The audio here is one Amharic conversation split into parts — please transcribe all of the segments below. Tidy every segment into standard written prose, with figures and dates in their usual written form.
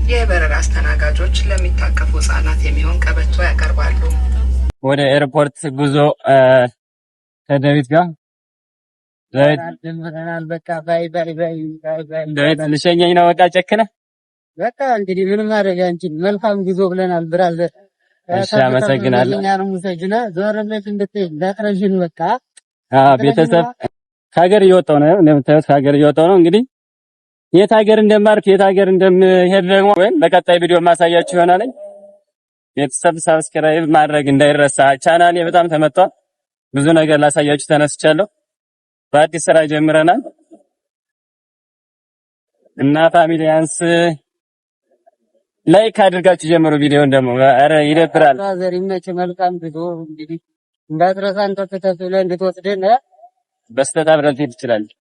የበረራ አስተናጋጆች ለሚታቀፉ ህጻናት የሚሆን ቀበቶ ያቀርባሉ። ወደ ኤርፖርት ጉዞ ከዳዊት ጋር በቃ ባይ ባይ ባይ ባይ። ዳዊት ልሸኘኝ ነው። በቃ ጨክነ በቃ እንግዲህ ምንም ማድረግ አንችል። መልካም ጉዞ ብለናል ብራዘር። እሺ አመሰግናለሁ። እኛንም ሙሰጅና ዞረለት እንዳትረሽን። በቃ ቤተሰብ ከሀገር እየወጣሁ ነው። እንደምታዩት ከሀገር እየወጣሁ ነው። እንግዲህ የት ሀገር እንደማርፍ የት ሀገር እንደምሄድ ደግሞ ወይም በቀጣይ ቪዲዮ ማሳያችሁ ይሆናል። ቤተሰብ ሰብስክራይብ ማድረግ እንዳይረሳ። ቻናሌ በጣም ተመቷል። ብዙ ነገር ላሳያችሁ ተነስቻለሁ። በአዲስ ስራ ጀምረናል እና ፋሚሊያንስ ላይክ አድርጋችሁ ጀምሩ። ቪዲዮውን ደግሞ አረ ይደብራል። ብራዘር ይመች። መልካም ቪዲዮ እንግዲህ እንዳትረሳን ተተተለ እንድትወስደን በስተት አብረን ትሄድ ትችላለህ።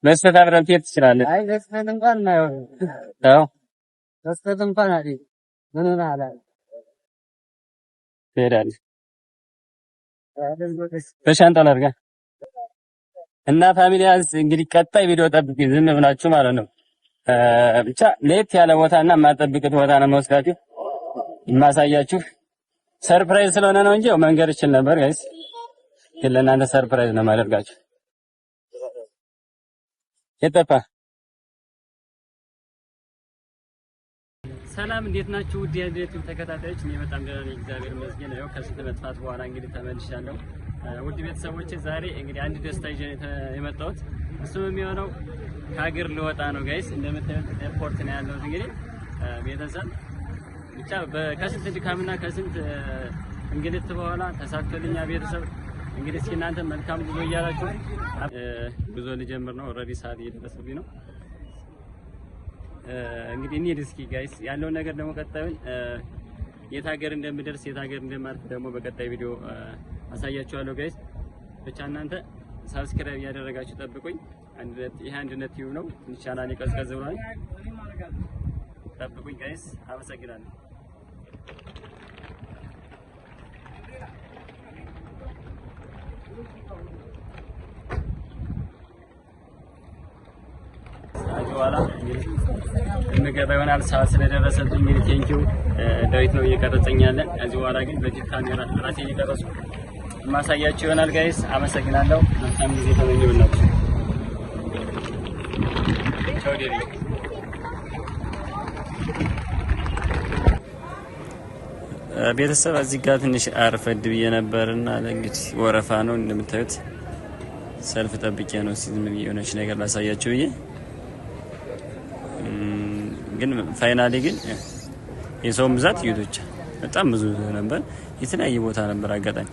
በስተት አብረን ትሄድ ትችላለህ። አይ በስተት እንኳን ነው አዎ በስተት እንኳን አይደል ምን ሆነ አላ ትሄዳለህ። በሻንጣው አድርጋ እና ፋሚሊያንስ እንግዲህ ቀጣይ ቪዲዮ ጠብቁ። ዝም ብላችሁ ማለት ነው። ብቻ ለየት ያለ ቦታና የማጠብቁት ቦታ ነው የምወስዳችሁ የማሳያችሁ። ሰርፕራይዝ ስለሆነ ነው እንጂ መንገድ ይችል ነበር ጋይስ፣ ግን ለእናንተ ሰርፕራይዝ ነው የማደርጋችሁ። የጠፋ ሰላም፣ እንዴት ናችሁ? ውድ የዩቲዩብ ተከታታዮች፣ እኔ በጣም ደህና ነኝ፣ እግዚአብሔር ይመስገን። ያው ከስንት መጥፋት በኋላ እንግዲህ ተመልሻለሁ። ውድ ቤተሰቦቼ ዛሬ እንግዲህ አንድ ደስታ ይዤ የመጣሁት እሱም የሚሆነው ከሀገር ልወጣ ነው ጋይስ። እንደምታዩት ኤርፖርት ነው ያለው። እንግዲህ ቤተሰብ ብቻ ከስንት ድካምና ከስንት እንግልት በኋላ ተሳክቶልኛ ቤተሰብ። እንግዲህ እስኪ እናንተ መልካም ጉዞ እያላችሁ ጉዞ ልጀምር ነው። ኦልሬዲ ሰዓት እየደረሰብኝ ነው። እንግዲህ እንሂድ እስኪ ጋይስ። ያለውን ነገር ደግሞ ቀጣዩን የት ሀገር እንደምደርስ የት ሀገር እንደማርፍ ደግሞ በቀጣይ ቪዲዮ አሳያችኋለሁ ጋይስ። ብቻ እናንተ ሰብስክራይብ እያደረጋችሁ ጠብቁኝ። አንድነት ቲዩብ ነው። ትንሽ ቻናሌ ቀዝቀዝ ብሏል። ጠብቁኝ ጋይስ። አመሰግናለሁ። አጅዋላ እንገባ ይሆናል። ሰዓት ስለደረሰብኝ እንግዲህ ቴንኪው ዳዊት ነው እየቀረጸኝ ያለን። እዚህ በኋላ ግን በፊት ካሜራ ራሴ እየቀረጽኩ ማሳያችሁ ይሆናል ጋይስ። አመሰግናለሁ። መልካም ጊዜ ተመኘሁላችሁ። ቻው ዴሪ። ቤተሰብ እዚህ ጋር ትንሽ አርፈድ ብዬ ነበርና እንግዲህ ወረፋ ነው እንደምታዩት፣ ሰልፍ ጠብቄ ነው ዝም ብዬ የሆነች ነገር ላሳያችሁ ብዬ ግን ፋይናሊ ግን የሰው ብዛት ይዩት በጣም ብዙ ነበር። የተለያየ ቦታ ነበር አጋጣሚ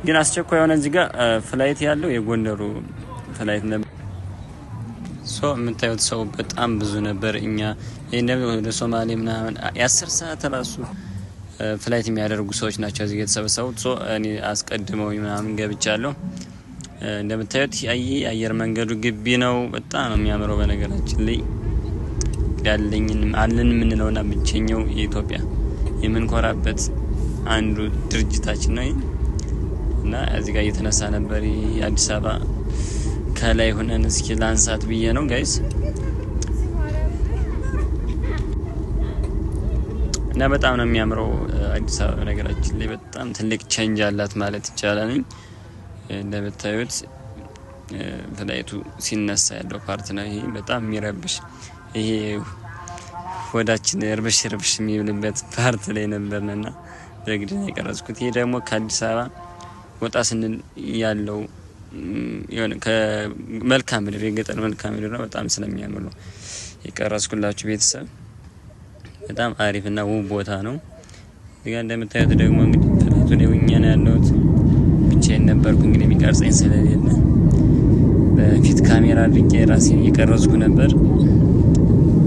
ግን አስቸኳይ የሆነ እዚህ ጋር ፍላይት ያለው የጎንደሩ ፍላይት ነበር። የምታዩት ሰው በጣም ብዙ ነበር። እኛ እንደም ወደ ሶማሌ ምናምን የ10 ሰዓት ራሱ ፍላይት የሚያደርጉ ሰዎች ናቸው እዚህ የተሰበሰቡት። እኔ አስቀድመው ምናምን ገብቻለሁ። እንደምታዩት የአየር መንገዱ ግቢ ነው። በጣም ነው የሚያምረው። በነገራችን ላይ ያለኝን አለን የምንለውና ብቸኛው የኢትዮጵያ የምንኮራበት አንዱ ድርጅታችን ነው እና እዚህ ጋር እየተነሳ ነበር የአዲስ አበባ ከላይ ሆነን እስኪ ላንሳት ብዬ ነው ጋይስ። እና በጣም ነው የሚያምረው አዲስ አበባ። ነገራችን ላይ በጣም ትልቅ ቼንጅ አላት ማለት ይቻላል። እንደምታዩት ፍላይቱ ሲነሳ ያለው ፓርት ነው ይሄ። በጣም የሚረብሽ ይሄ ወዳችን እርብሽ የሚብልበት ፓርት ላይ ነበርና በግድ ነው የቀረጽኩት። ይሄ ደግሞ ከአዲስ አበባ ወጣ ስንል ያለው የሆነ ከመልካም ምድር የገጠር መልካም ምድር ነው። በጣም ስለሚያምር ነው የቀረጽኩላችሁ ቤተሰብ። በጣም አሪፍና ውብ ቦታ ነው። እዚህ ጋር እንደምታዩት ደግሞ እንግዲህ ፍላይቱ ላይ ሆኜ ነው ያለሁት። ብቻዬን ነበርኩ እንግዲህ የሚቀርጸኝ ስለሌለ በፊት ካሜራ አድርጌ ራሴን እየቀረጽኩ ነበር።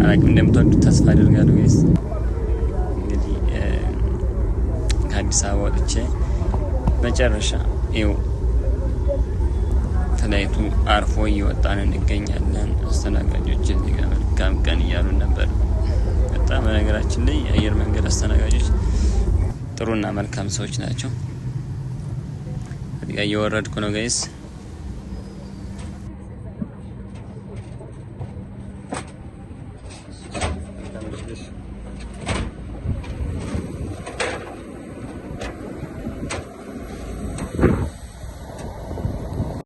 አላውቅም እንደምትወዱት ተስፋ አደርጋለሁ ጋይስ። እንግዲህ ከአዲስ አበባ ወጥቼ መጨረሻ ይኸው ፍላይቱ አርፎ እየወጣን እንገኛለን። አስተናጋጆች እዚህ ጋር መልካም ቀን እያሉ ነበር። በጣም በነገራችን ላይ የአየር መንገድ አስተናጋጆች ጥሩና መልካም ሰዎች ናቸው። እዚህ ጋር እየወረድኩ ነው ጋይስ።